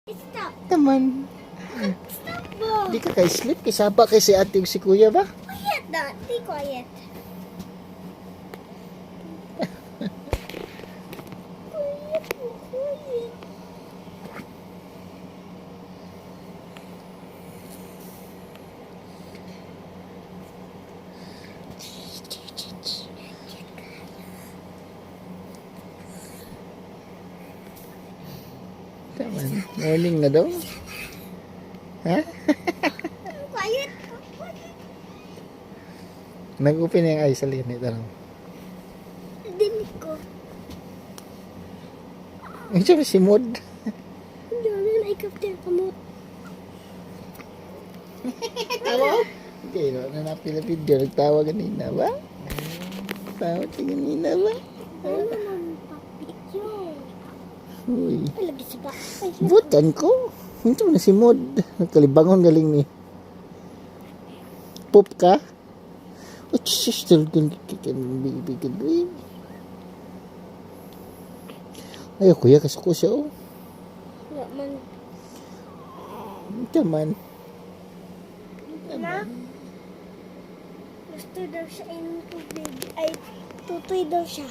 Stop. Naman. Stop mo. Di ka kay-sleep. Kisaba kay si ate si kuya ba? Quiet na. Be quiet. Quiet po. Quiet. Naman. Morning na daw. Ha? Quiet. Nag-open na yung eyes sa linit. Ano? Dinig ko. Ang siya si Mod. Hindi na ikapter kamot. Tawa? Okay, no, nanapil na video. Nagtawa ganina ba? Tawa ka ganina ba? Ano naman papicture? Uy. Ay, lagi sa ba? Ay, Butan ko. Ito na si Mod. Kalibangon galing ni. Pop ka? Oh, sister, baby ka doon. Ay, kuya, kasuko siya, oh. wala man. Ito man. Na? Gusto daw siya in tubig. Ay, tutoy daw siya.